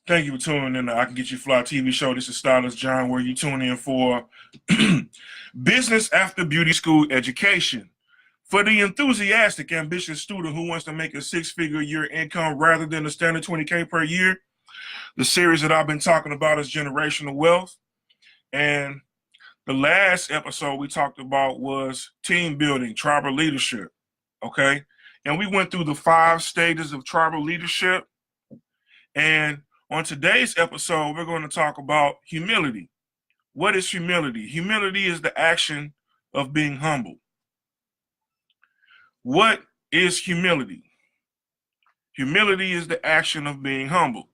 Thank you for tuning in to I Can Get You Fly TV show. This is Stylist John, where you tune in for business after beauty school education. For the enthusiastic, ambitious student who wants to make a six-figure year income rather than the standard 20K per year, the series that I've been talking about is generational wealth. And the last episode we talked about was team building, tribal leadership. Okay. And we went through the 5 stages of tribal leadership. And on today's episode, we're going to talk about humility. What is humility? Humility is the action of being humble. What is humility? Humility is the action of being humble.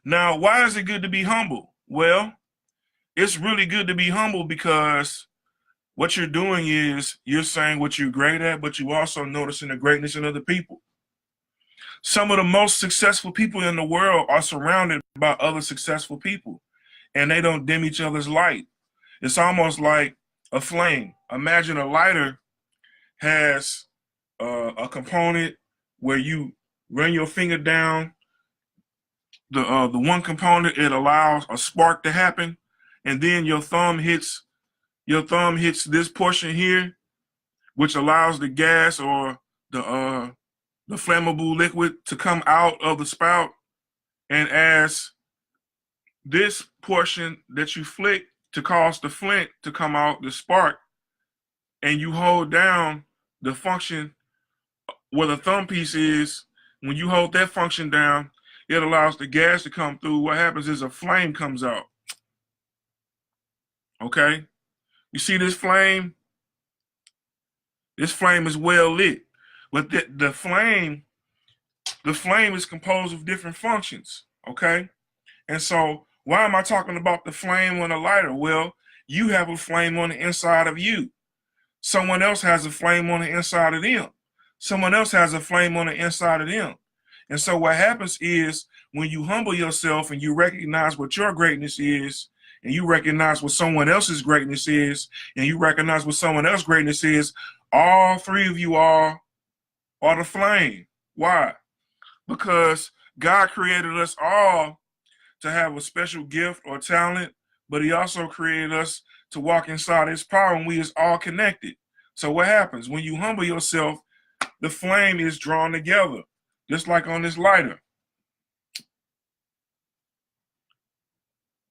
Now, why is it good to be humble? Well, it's really good to be humble because what you're doing is you're saying what you're great at, but you also noticing the greatness in other people. Some of the most successful people in the world are surrounded by other successful people, and they don't dim each other's light. It's almost like a flame. Imagine a lighter has a component where you run your finger down the one component, it allows a spark to happen, and then your thumb hits this portion here, which allows the gas or the flammable liquid to come out of the spout. And as this portion that you flick to cause the flint to come out, the spark, and you hold down the function where the thumb piece is, when you hold that function down, it allows the gas to come through. What happens is a flame comes out. Okay? You see this flame? This flame is well lit. But the flame is composed of different functions. Okay? And so why am I talking about the flame on a lighter? Well, you have a flame on the inside of you. Someone else has a flame on the inside of them. Someone else has a flame on the inside of them. And so what happens is when you humble yourself and you recognize what your greatness is, and you recognize what someone else's greatness is, and you recognize what someone else's greatness is, all 3 of you are the flame. Why? Because God created us all to have a special gift or talent, but he also created us to walk inside his power, and we is all connected. So what happens? When you humble yourself, the flame is drawn together, just like on this lighter.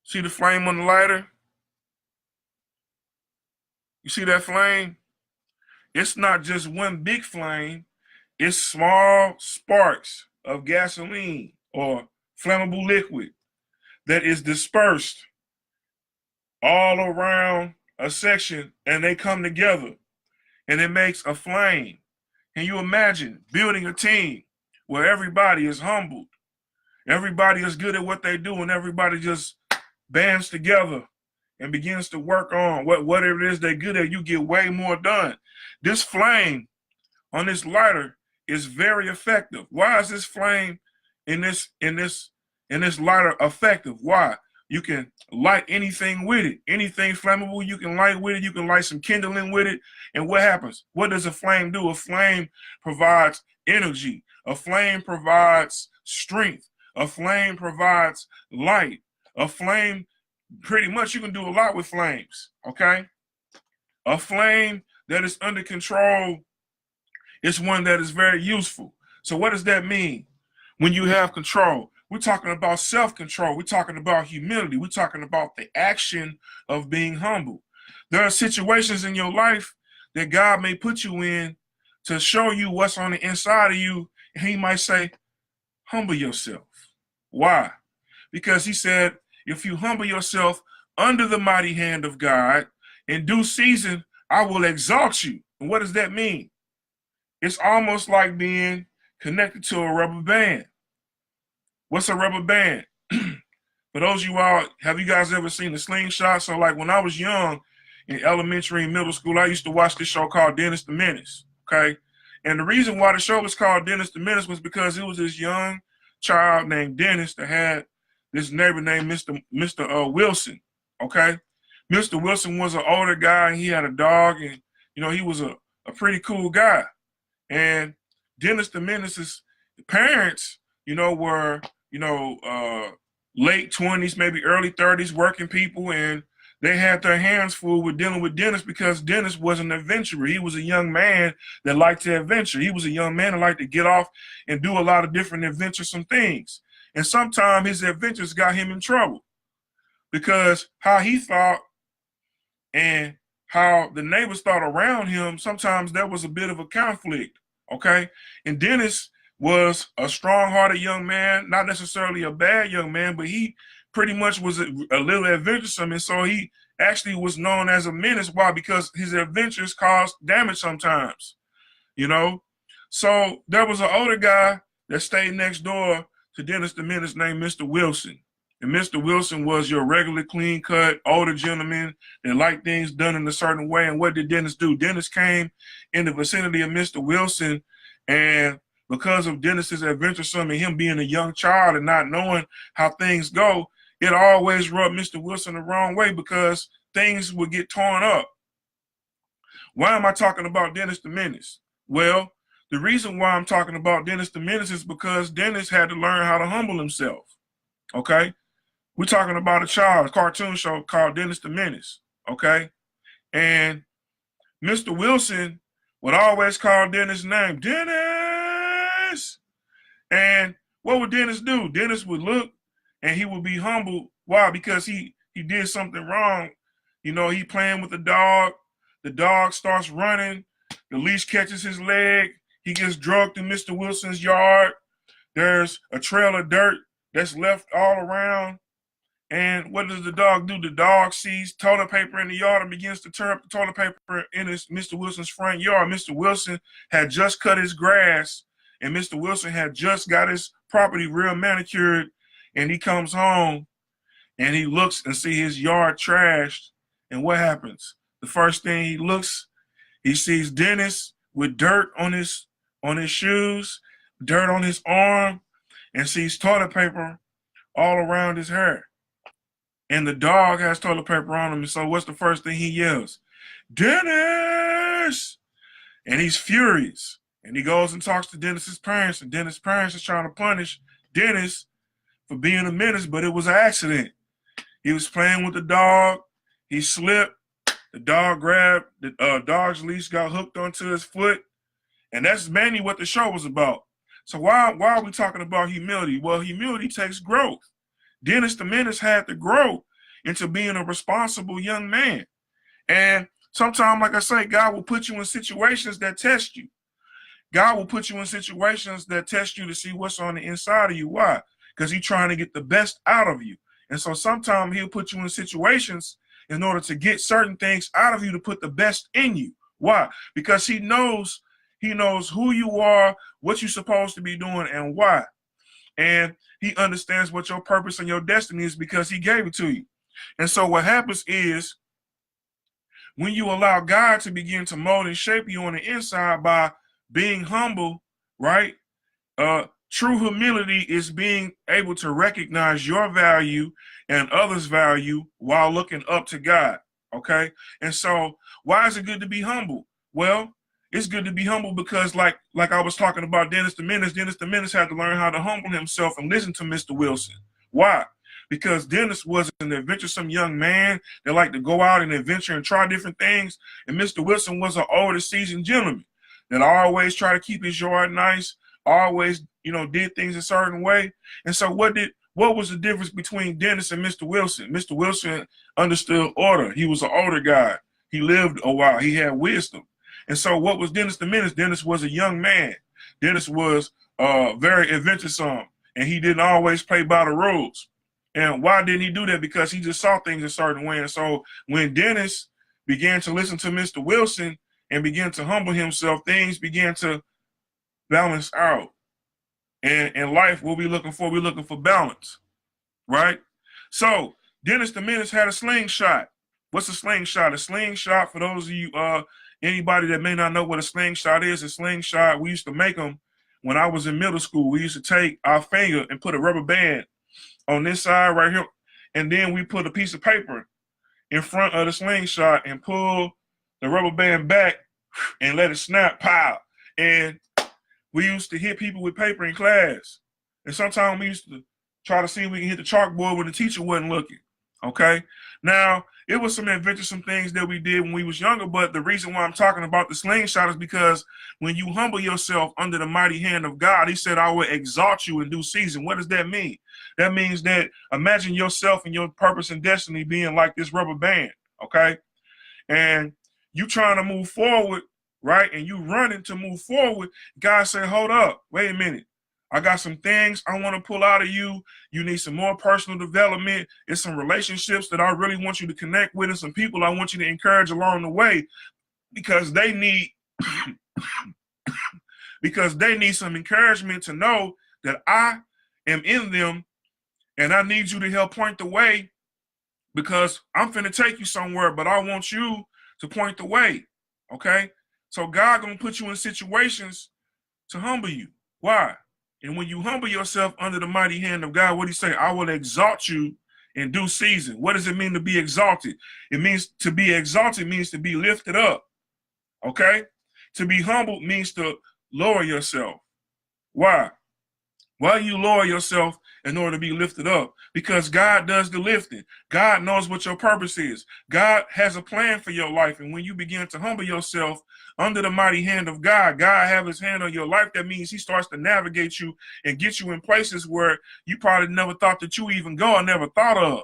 See the flame on the lighter? You see that flame? It's not just one big flame. It's small sparks of gasoline or flammable liquid that is dispersed all around a section, and they come together and it makes a flame. Can you imagine building a team where everybody is humbled, everybody is good at what they do, and everybody just bands together and begins to work on whatever it is they're good at? You get way more done. This flame on this lighter is very effective. Why is this flame in this lighter effective? Why? You can light anything with it. Anything flammable you can light with it. You can light some kindling with it. And what happens? What does a flame do? A flame provides energy. A flame provides strength. A flame provides light. A flame, pretty much you can do a lot with flames, okay? A flame that is under control is one that is very useful. So what does that mean? When you have control, we're talking about self-control. We're talking about humility. We're talking about the action of being humble. There are situations in your life that God may put you in to show you what's on the inside of you. And he might say, humble yourself. Why? Because he said, if you humble yourself under the mighty hand of God, in due season, I will exalt you. And what does that mean? It's almost like being connected to a rubber band. What's a rubber band? For those of you all, have you guys ever seen the slingshot? So like when I was young in elementary and middle school, I used to watch this show called Dennis the Menace, okay? And the reason why the show was called Dennis the Menace was because it was this young child named Dennis that had this neighbor named Mr. Wilson, okay? Mr. Wilson was an older guy, and he had a dog, and, you know, he was a pretty cool guy. And Dennis the Menace's parents, you know, were, late 20s, maybe early 30s working people, and they had their hands full with dealing with Dennis because Dennis was an adventurer. He was a young man that liked to adventure. He was a young man that liked to get off and do a lot of different adventuresome things. And sometimes his adventures got him in trouble because how he thought and how the neighbors thought around him, sometimes there was a bit of a conflict, okay? And Dennis was a strong-hearted young man, not necessarily a bad young man, but he pretty much was a little adventuresome, and so he actually was known as a menace. Why? Because his adventures caused damage sometimes, you know? So there was an older guy that stayed next door to Dennis the Menace named Mr. Wilson. And Mr. Wilson was your regular clean-cut, older gentleman that liked things done in a certain way. And what did Dennis do? Dennis came in the vicinity of Mr. Wilson, and because of Dennis's adventuresome and him being a young child and not knowing how things go, it always rubbed Mr. Wilson the wrong way because things would get torn up. Why am I talking about Dennis the Menace? Well, the reason why I'm talking about Dennis the Menace is because Dennis had to learn how to humble himself, okay? We're talking about a cartoon show called Dennis the Menace, okay? And Mr. Wilson would always call Dennis' name, Dennis! And what would Dennis do? Dennis would look and he would be humbled. Why? Because he did something wrong. You know, he playing with the dog starts running, the leash catches his leg, he gets drugged in Mr. Wilson's yard, there's a trail of dirt that's left all around. And what does the dog do? The dog sees toilet paper in the yard and begins to tear up the toilet paper in Mr. Wilson's front yard. Mr. Wilson had just cut his grass, and Mr. Wilson had just got his property real manicured, and he comes home, and he looks and see his yard trashed, and what happens? The first thing he looks, he sees Dennis with dirt on his shoes, dirt on his arm, and sees toilet paper all around his hair. And the dog has toilet paper on him. And so what's the first thing he yells? Dennis! And he's furious. And he goes and talks to Dennis's parents. And Dennis's parents is trying to punish Dennis for being a menace, but it was an accident. He was playing with the dog. He slipped. The dog grabbed, the dog's leash got hooked onto his foot. And that's mainly what the show was about. So why are we talking about humility? Well, humility takes growth. Dennis the Menace had to grow into being a responsible young man. And sometimes, like I say, God will put you in situations that test you. God will put you in situations that test you to see what's on the inside of you. Why? Because he's trying to get the best out of you. And so sometimes he'll put you in situations in order to get certain things out of you to put the best in you. Why? Because he knows who you are, what you're supposed to be doing, and why. And he understands what your purpose and your destiny is because he gave it to you. And so what happens is when you allow God to begin to mold and shape you on the inside by being humble, right? True humility is being able to recognize your value and others' value while looking up to God, okay? And so why is it good to be humble? Well, it's good to be humble because like I was talking about Dennis the Menace had to learn how to humble himself and listen to Mr. Wilson. Why? Because Dennis was an adventuresome young man that liked to go out and adventure and try different things. And Mr. Wilson was an older, seasoned gentleman that always tried to keep his yard nice, always, did things a certain way. And so what was the difference between Dennis and Mr. Wilson? Mr. Wilson understood order. He was an older guy. He lived a while. He had wisdom. And so what was Dennis the Menace? Dennis was a young man. Dennis was very adventuresome, and he didn't always play by the rules. And why didn't he do that? Because he just saw things a certain way. And so when Dennis began to listen to Mr. Wilson and began to humble himself, things began to balance out. And in life, what we're looking for balance, right? So Dennis the Menace had a slingshot. What's a slingshot? A slingshot, for those of you, anybody that may not know what a slingshot is, we used to make them when I was in middle school. We used to take our finger and put a rubber band on this side right here, and then we put a piece of paper in front of the slingshot and pull the rubber band back and let it snap, pow. And we used to hit people with paper in class. And sometimes we used to try to see if we can hit the chalkboard when the teacher wasn't looking. Okay. Now, it was some adventuresome things that we did when we was younger, but the reason why I'm talking about the slingshot is because when you humble yourself under the mighty hand of God, he said, I will exalt you in due season. What does that mean? That means that imagine yourself and your purpose and destiny being like this rubber band, okay? And you trying to move forward, right? And you running to move forward. God said, hold up, wait a minute. I got some things I want to pull out of you. You need some more personal development. It's some relationships that I really want you to connect with, and some people I want you to encourage along the way because they need some encouragement to know that I am in them, and I need you to help point the way because I'm finna take you somewhere, but I want you to point the way. Okay? So God gonna put you in situations to humble you. Why? And when you humble yourself under the mighty hand of God, what do you say? I will exalt you in due season. What does it mean to be exalted? It means to be exalted means to be lifted up. Okay? To be humbled means to lower yourself. Why? Why you lower yourself in order to be lifted up? Because God does the lifting. God knows what your purpose is. God has a plan for your life. And when you begin to humble yourself under the mighty hand of God, God have his hand on your life. That means he starts to navigate you and get you in places where you probably never thought that you even go or never thought of.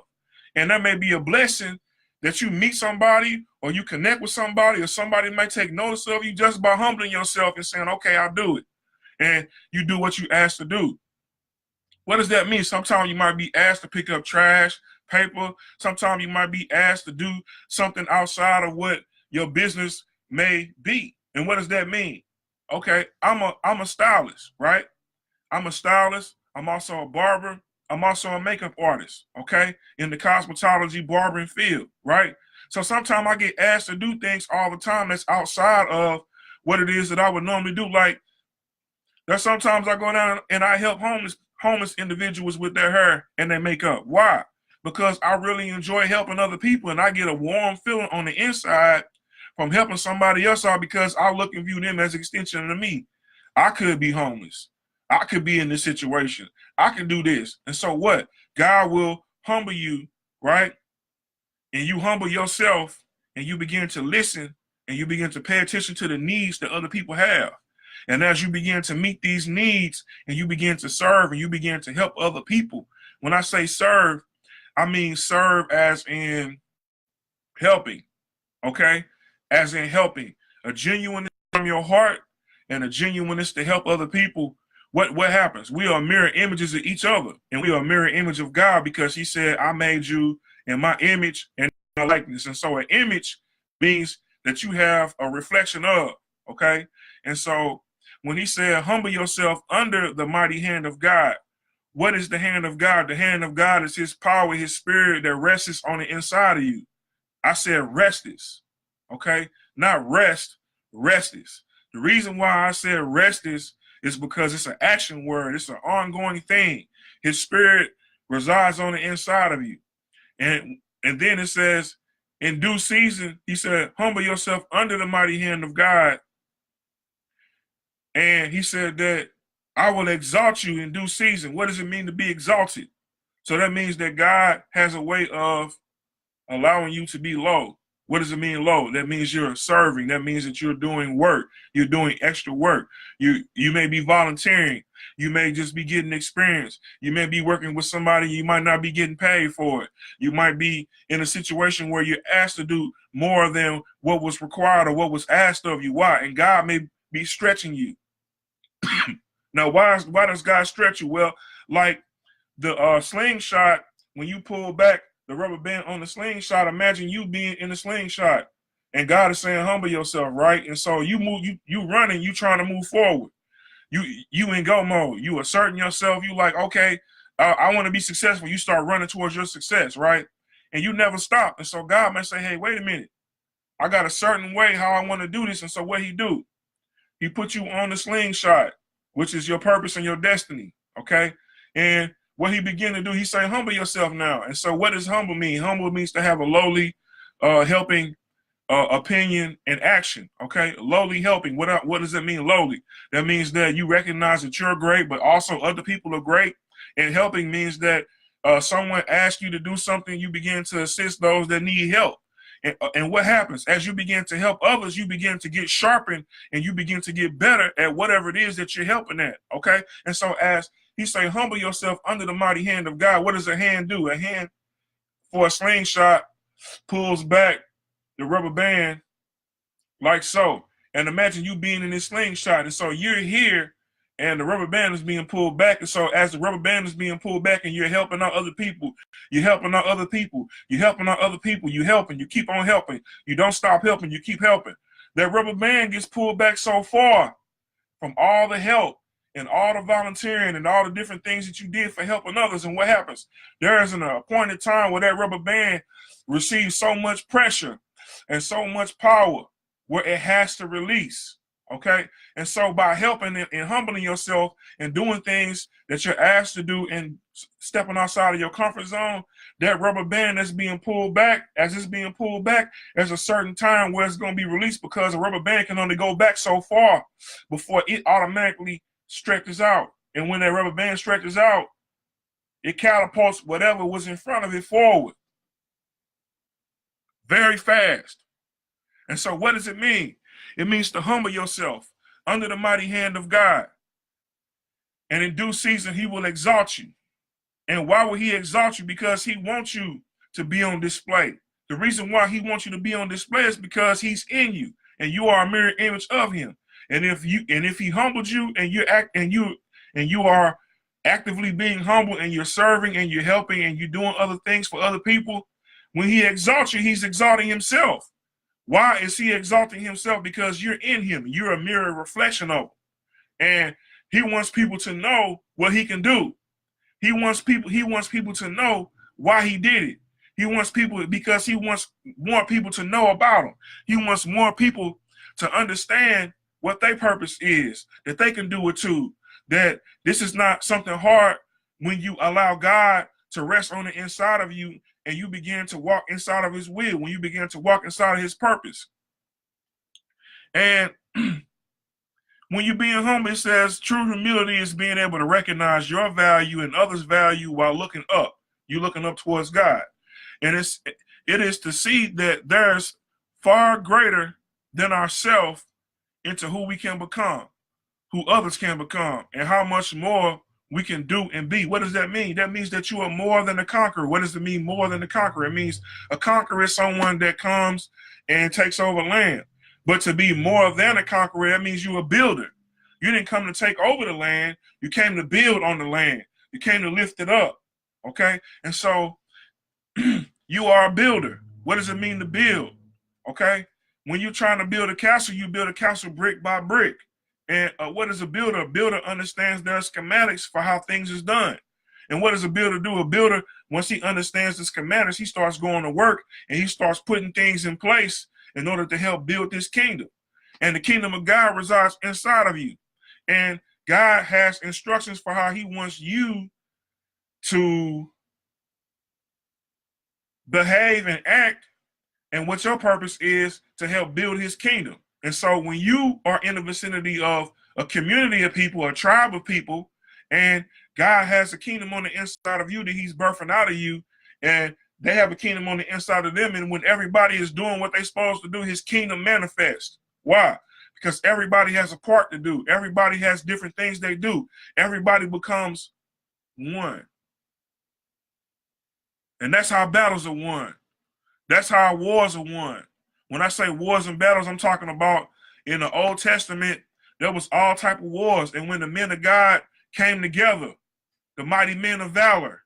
And that may be a blessing that you meet somebody or you connect with somebody or somebody might take notice of you just by humbling yourself and saying, okay, I'll do it. And you do what you asked to do. What does that mean? Sometimes you might be asked to pick up trash, paper. Sometimes you might be asked to do something outside of what your business may be. And what does that mean? Okay, I'm a stylist, right? I'm a stylist. I'm also a barber. I'm also a makeup artist, okay? In the cosmetology barbering field, right? So sometimes I get asked to do things all the time that's outside of what it is that I would normally do. Like, there's sometimes I go down and I help homeless individuals with their hair and their makeup. Why? Because I really enjoy helping other people and I get a warm feeling on the inside from helping somebody else out because I look and view them as an extension of me. I could be homeless. I could be in this situation. I can do this. And so what? God will humble you, right? And you humble yourself and you begin to listen and you begin to pay attention to the needs that other people have. And as you begin to meet these needs and you begin to serve and you begin to help other people, when I say serve, I mean serve as in helping, okay? As in helping. A genuineness from your heart and a genuineness to help other people. What happens? We are mirror images of each other and we are a mirror image of God because he said, I made you in my image and my likeness. And so an image means that you have a reflection of, okay? And so when he said, humble yourself under the mighty hand of God, what is the hand of God? The hand of God is his power, his spirit that rests on the inside of you. I said resteth, okay? Not rest, resteth. The reason why I said resteth is because it's an action word. It's an ongoing thing. His spirit resides on the inside of you. And then it says, in due season, he said, humble yourself under the mighty hand of God. And he said that I will exalt you in due season. What does it mean to be exalted? So that means that God has a way of allowing you to be low. What does it mean low? That means you're serving. That means that you're doing work. You're doing extra work. You may be volunteering. You may just be getting experience. You may be working with somebody. You might not be getting paid for it. You might be in a situation where you're asked to do more than what was required or what was asked of you. Why? And God may be stretching you. Now, why does God stretch you? Well, like the slingshot, when you pull back the rubber band on the slingshot, imagine you being in the slingshot and God is saying, humble yourself, right? And so you move, you running, you trying to move forward. You in go mode. You asserting yourself. You like, okay, I want to be successful. You start running towards your success, right? And you never stop. And so God might say, hey, wait a minute. I got a certain way how I want to do this. And so what he do? He put you on the slingshot, which is your purpose and your destiny, okay? And what he began to do, he say, humble yourself now. And so what does humble mean? Humble means to have a lowly, helping opinion and action, okay? Lowly helping. What does that mean, lowly? That means that you recognize that you're great, but also other people are great, And helping means that someone asks you to do something, you begin to assist those that need help. And what happens? As you begin to help others, you begin to get sharpened and you begin to get better at whatever it is that you're helping at, okay? And so as he say, humble yourself under the mighty hand of God. What does a hand do? A hand for a slingshot pulls back the rubber band like so. And imagine you being in this slingshot. And so you're here and the rubber band is being pulled back. And so as the rubber band is being pulled back and you're helping out other people, you're helping out other people, you're helping out other people, you're helping, you keep on helping. You don't stop helping, you keep helping. That rubber band gets pulled back so far from all the help and all the volunteering and all the different things that you did for helping others. And what happens? There is an appointed time where that rubber band receives so much pressure and so much power where it has to release. Okay. And so by helping and humbling yourself and doing things that you're asked to do and stepping outside of your comfort zone, that rubber band that's being pulled back, as it's being pulled back, there's a certain time where it's going to be released because a rubber band can only go back so far before it automatically stretches out. And when that rubber band stretches out, it catapults whatever was in front of it forward very fast. And so what does it mean? It means to humble yourself under the mighty hand of God. And in due season, he will exalt you. And why will he exalt you? Because he wants you to be on display. The reason why he wants you to be on display is because he's in you and you are a mirror image of him. And if he humbled you and you are actively being humble and you're serving and you're helping and you're doing other things for other people, when he exalts you, he's exalting himself. Why is he exalting himself? Because you're in him. You're a mirror reflection of him. And he wants people to know what he can do. He wants people to know why he did it. He wants people because he wants more people to know about him. He wants more people to understand what their purpose is, that they can do it too, that this is not something hard when you allow God to rest on the inside of you and you begin to walk inside of his will, when you begin to walk inside of his purpose. And when you're being humble, it says true humility is being able to recognize your value and others' value while looking up. You're looking up towards God. And it is to see that there's far greater than ourselves into who we can become, who others can become, and how much more we can do and be. What does that mean? That means that you are more than a conqueror. What does it mean, more than a conqueror? It means a conqueror is someone that comes and takes over land. But to be more than a conqueror, that means you're a builder. You didn't come to take over the land. You came to build on the land. You came to lift it up. Okay? And so you are a builder. What does it mean to build? Okay? When you're trying to build a castle, you build a castle brick by brick. And what is a builder? A builder understands their schematics for how things is done. And what does a builder do? A builder, once he understands the schematics, he starts going to work and he starts putting things in place in order to help build this kingdom. And the kingdom of God resides inside of you. And God has instructions for how he wants you to behave and act, and what your purpose is to help build his kingdom. And so when you are in the vicinity of a community of people, a tribe of people, and God has a kingdom on the inside of you that he's birthing out of you, and they have a kingdom on the inside of them, and when everybody is doing what they're supposed to do, his kingdom manifests. Why? Because everybody has a part to do. Everybody has different things they do. Everybody becomes one. And that's how battles are won. That's how wars are won. When I say wars and battles, I'm talking about in the Old Testament, there was all type of wars. And when the men of God came together, the mighty men of valor,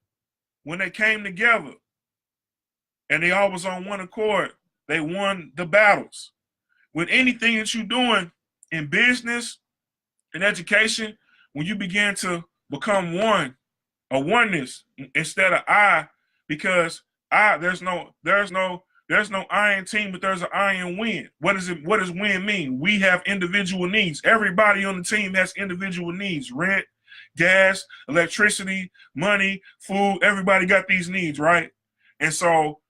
when they came together and they all was on one accord, they won the battles. With anything that you're doing in business, in education, when you begin to become one, a oneness instead of I, because there's no iron team, but there's an iron win. What does win mean? We have individual needs. Everybody on the team has individual needs. Rent, gas, electricity, money, food. Everybody got these needs, right? And so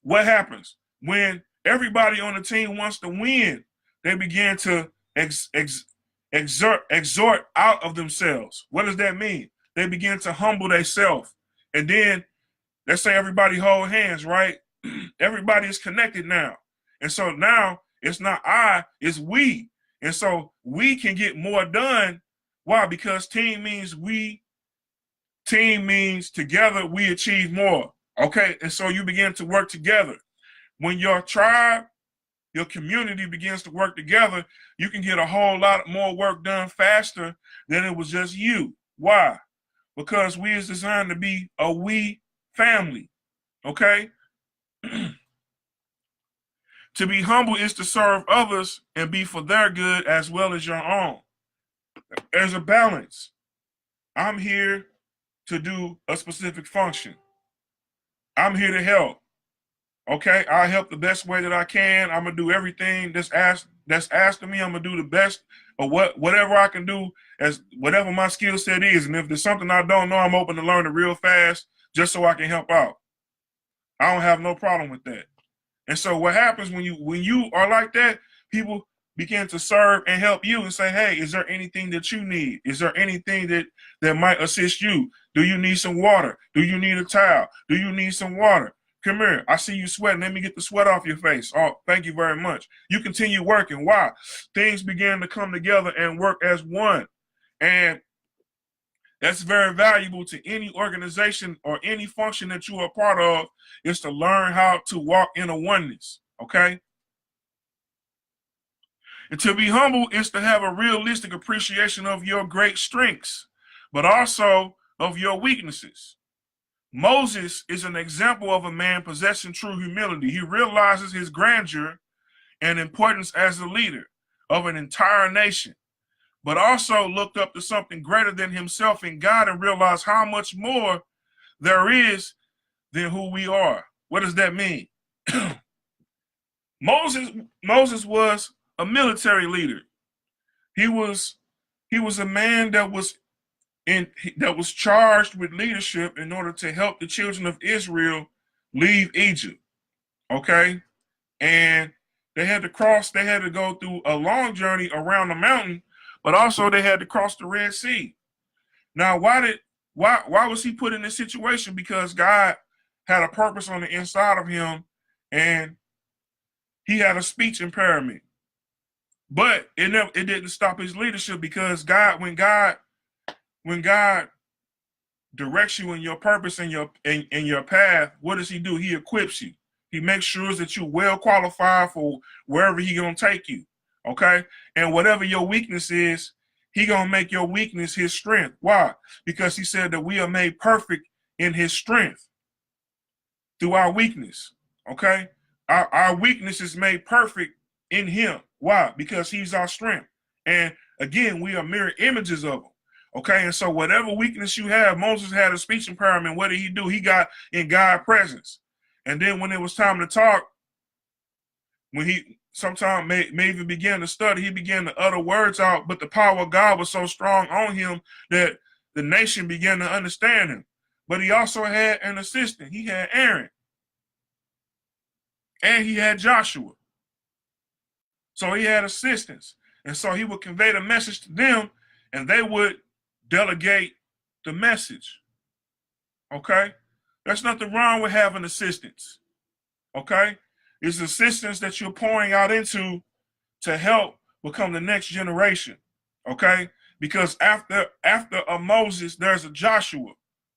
what happens? When everybody on the team wants to win, they begin to exhort out of themselves. What does that mean? they begin to humble themselves. And then let's say everybody hold hands, right? Everybody is connected now. And so now it's not I, it's we. And so we can get more done. Why? Because team means together we achieve more. Okay. And so you begin to work together. When your tribe, your community begins to work together, you can get a whole lot more work done faster than it was just you. Why? Because we is designed to be a we family. Okay? To be humble is to serve others and be for their good as well as your own. There's a balance. I'm here to do a specific function. I'm here to help. Okay, I help the best way that I can. I'm gonna do everything that's asked of me. I'm gonna do the best of whatever I can do as whatever my skill set is. And if there's something I don't know, I'm open to learn it real fast just so I can help out. I don't have no problem with that. And so what happens when you are like that, people begin to serve and help you and say, hey, is there anything that you need? Is there anything that might assist you? Do you need some water? Do you need a towel? Do you need some water? Come here. I see you sweating. Let me get the sweat off your face. Oh, thank you very much. You continue working. Why? Things begin to come together and work as one. And that's very valuable to any organization or any function that you are part of, is to learn how to walk in a oneness. Okay? And to be humble is to have a realistic appreciation of your great strengths, but also of your weaknesses. Moses is an example of a man possessing true humility. He realizes his grandeur and importance as a leader of an entire nation, but also looked up to something greater than himself in God and realized how much more there is than who we are. What does that mean? Moses was a military leader. He was a man that was charged with leadership in order to help the children of Israel leave Egypt. Okay? And they had to go through a long journey around the mountain, but also they had to cross the Red Sea. Now, why was he put in this situation? Because God had a purpose on the inside of him, and he had a speech impairment. But it didn't stop his leadership, because when God directs you in your purpose and your path, what does he do? He equips you. He makes sure that you're well qualified for wherever he's gonna take you. Okay? And whatever your weakness is, he gonna make your weakness his strength. Why? Because he said that we are made perfect in his strength through our weakness. Okay? Our weakness is made perfect in him. Why? Because he's our strength. And again, we are mirror images of him. Okay, and so whatever weakness you have, Moses had a speech impairment. What did he do? He got in God's presence. And then when it was time to talk, when he sometimes may even begin to study, he began to utter words out, but the power of God was so strong on him that the nation began to understand him. But he also had an assistant. He had Aaron. And he had Joshua. So he had assistants. And so he would convey the message to them, and they would delegate the message. Okay? There's nothing wrong with having assistants. Okay? It's assistants that you're pouring out into to help become the next generation. Okay? Because after a Moses, there's a Joshua.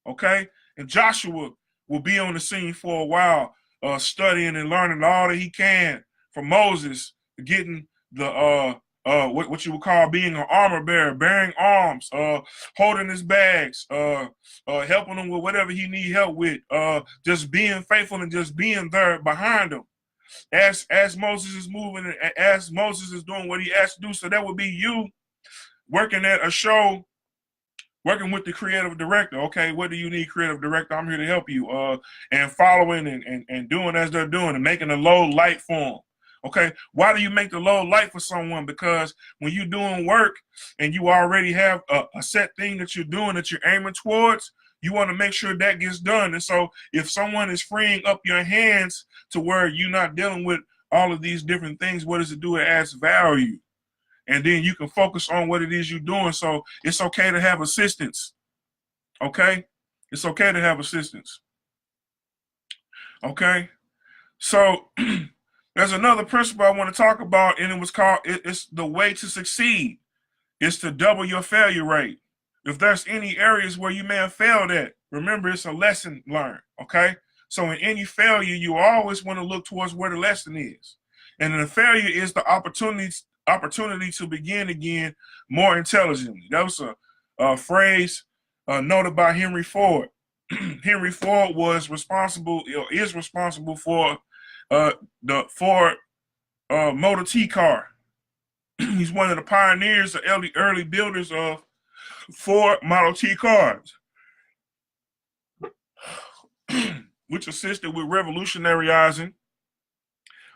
Okay? And Joshua will be on the scene for a while, studying and learning all that he can from Moses, getting the what you would call being an armor bearer, bearing arms, holding his bags, helping him with whatever he need help with, just being faithful and just being there behind him. As Moses is moving, as Moses is doing what he has to do. So that would be you working at a show, working with the creative director. Okay, what do you need, creative director? I'm here to help you. And following and doing as they're doing and making a low light for them. Okay, why do you make the low light for someone? Because when you're doing work and you already have a set thing that you're doing, that you're aiming towards, you want to make sure that gets done. And so if someone is freeing up your hands to where you're not dealing with all of these different things, what does it do? It adds value. And then you can focus on what it is you're doing. So it's okay to have assistants. Okay? It's okay to have assistance. Okay? So there's another principle I want to talk about, and it was called, it's the way to succeed. It's to double your failure rate. If there's any areas where you may have failed at, remember it's a lesson learned, okay? So in any failure, you always want to look towards where the lesson is. And the failure is the opportunity to begin again more intelligently. That was a phrase noted by Henry Ford. Henry Ford was responsible, or is responsible for the Ford Model T car. He's one of the pioneers, the early builders of Ford Model T cars, which assisted with revolutionarizing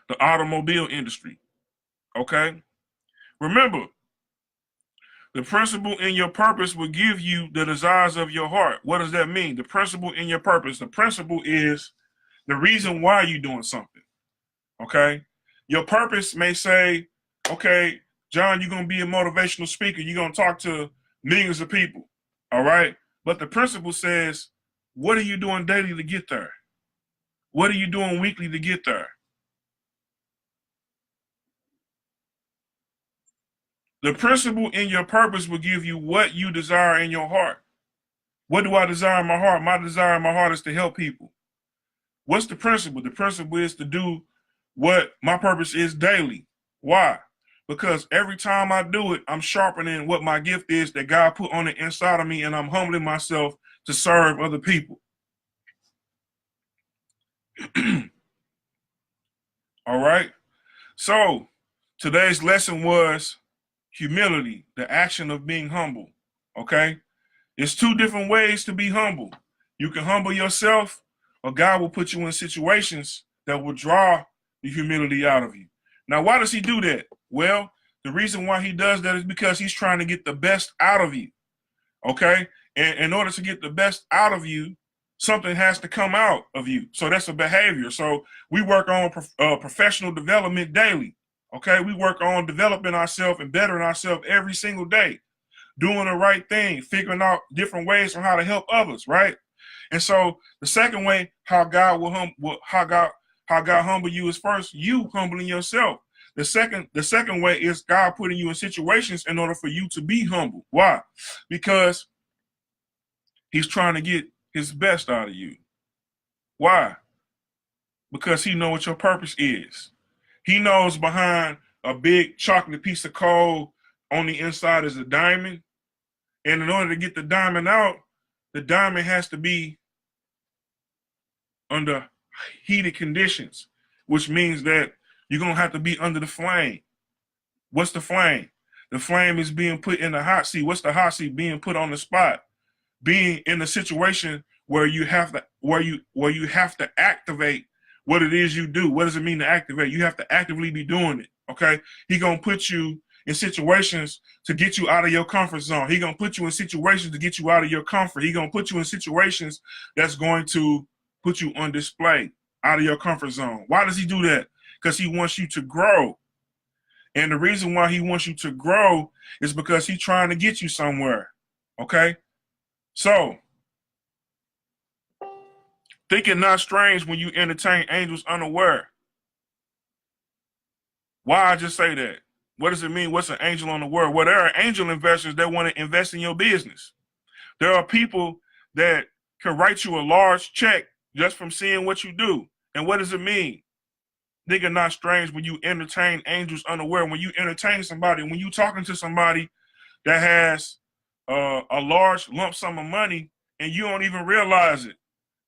the automobile industry. Okay? Remember, the principle in your purpose will give you the desires of your heart. What does that mean? The principle in your purpose. The principle is the reason why you're doing something. Okay? Your purpose may say, okay, John, you're going to be a motivational speaker. You're going to talk to millions of people. All right? But the principle says, what are you doing daily to get there? What are you doing weekly to get there? The principle in your purpose will give you what you desire in your heart. What do I desire in my heart? My desire in my heart is to help people. What's the principle? The principle is to do what my purpose is daily. Why? Because every time I do it, I'm sharpening what my gift is that God put on the inside of me, and I'm humbling myself to serve other people. All right? So today's lesson was humility, the action of being humble. Okay? It's two different ways to be humble. You can humble yourself, or God will put you in situations that will draw the humility out of you. Now, why does he do that? Well, the reason why he does that is because he's trying to get the best out of you. Okay? And in order to get the best out of you, something has to come out of you. So that's a behavior. So we work on professional development daily. Okay? We work on developing ourselves and bettering ourselves every single day, doing the right thing, figuring out different ways on how to help others, right? And so the second way how God humble you is first you humbling yourself. The second way is God putting you in situations in order for you to be humble. Why? Because he's trying to get his best out of you. Why? Because he knows what your purpose is. He knows behind a big chocolate piece of coal on the inside is a diamond. And in order to get the diamond out, the diamond has to be under heated conditions, which means that you're going to have to be under the flame. What's the flame? The flame is being put in the hot seat. What's the hot seat? Being put on the spot. Being in a situation where you have to activate what it is you do. What does it mean to activate? You have to actively be doing it. Okay? He's going to put you in situations to get you out of your comfort zone. He's going to put you in situations to get you out of your comfort. He's going to put you in situations that's going to put you on display out of your comfort zone. Why does he do that? Because he wants you to grow. And the reason why he wants you to grow is because he's trying to get you somewhere. Okay? So, think it not strange when you entertain angels unaware. Why I just say that? What does it mean? What's an angel unaware? Well, there are angel investors that want to invest in your business. There are people that can write you a large check just from seeing what you do. And what does it mean? Think it not strange when you entertain angels unaware. When you entertain somebody, when you talking to somebody that has a large lump sum of money and you don't even realize it.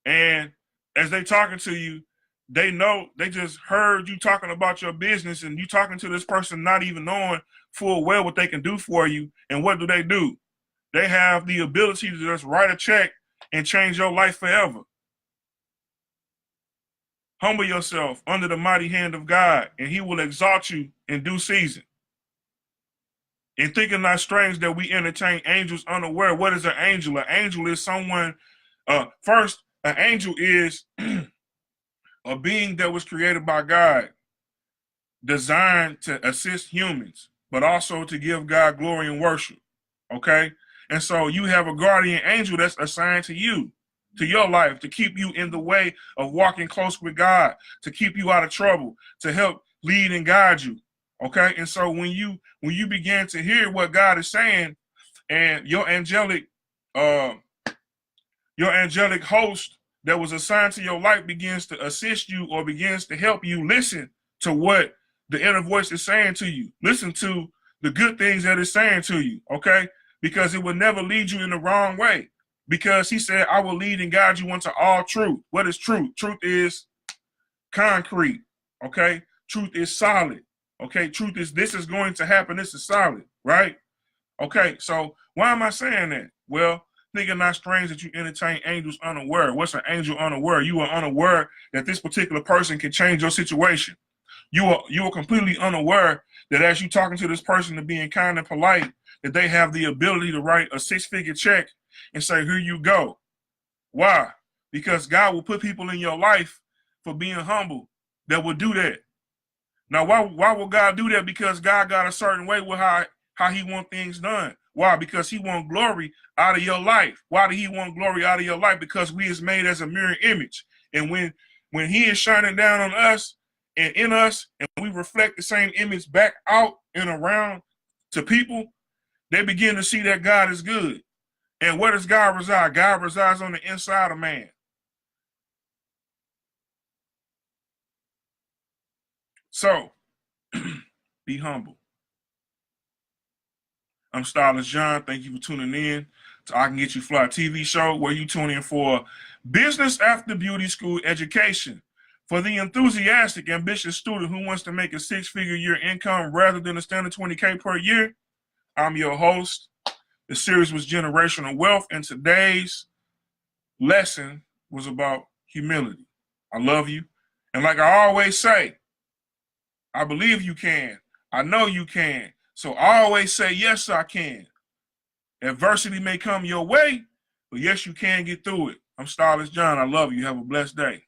And as they talking to you, they know, they just heard you talking about your business and you talking to this person not even knowing full well what they can do for you. And what do? They have the ability to just write a check and change your life forever. Humble yourself under the mighty hand of God, and he will exalt you in due season. And think it not strange that we entertain angels unaware. What is an angel? An angel is someone, first, an angel is a being that was created by God, designed to assist humans, but also to give God glory and worship. Okay? And so you have a guardian angel that's assigned to you, to your life, to keep you in the way of walking close with God, to keep you out of trouble, to help lead and guide you. Okay. And so when you begin to hear what God is saying, and your angelic host that was assigned to your life begins to assist you or begins to help you, listen to what the inner voice is saying to you. Listen to the good things that it's saying to you, okay? Because it will never lead you in the wrong way. Because he said, I will lead and guide you into all truth. What is truth? Truth is concrete, okay? Truth is solid, okay? Truth is, this is going to happen. This is solid, right? Okay, so why am I saying that? Well, think it not strange that you entertain angels unaware. What's an angel unaware? You are unaware that this particular person can change your situation. You are completely unaware that as you talking to this person and being kind and polite, that they have the ability to write a 6-figure check and say, here you go. Why? Because God will put people in your life for being humble that will do that. Now, why will God do that? Because God got a certain way with how he want things done. Why? Because he want glory out of your life. Why do he want glory out of your life? Because we is made as a mirror image. And when he is shining down on us and in us, and we reflect the same image back out and around to people, they begin to see that God is good. And where does God reside? God resides on the inside of man. So, be humble. I'm Stylist John. Thank you for tuning in to I Can Get You Fly TV show, where you tune in for business after beauty school education for the enthusiastic, ambitious student who wants to make a 6-figure year income rather than a standard 20K per year. I'm your host. The series was Generational Wealth, and today's lesson was about humility. I love you. And like I always say, I believe you can. I know you can. So I always say, yes, I can. Adversity may come your way, but yes, you can get through it. I'm Stylist John. I love you. Have a blessed day.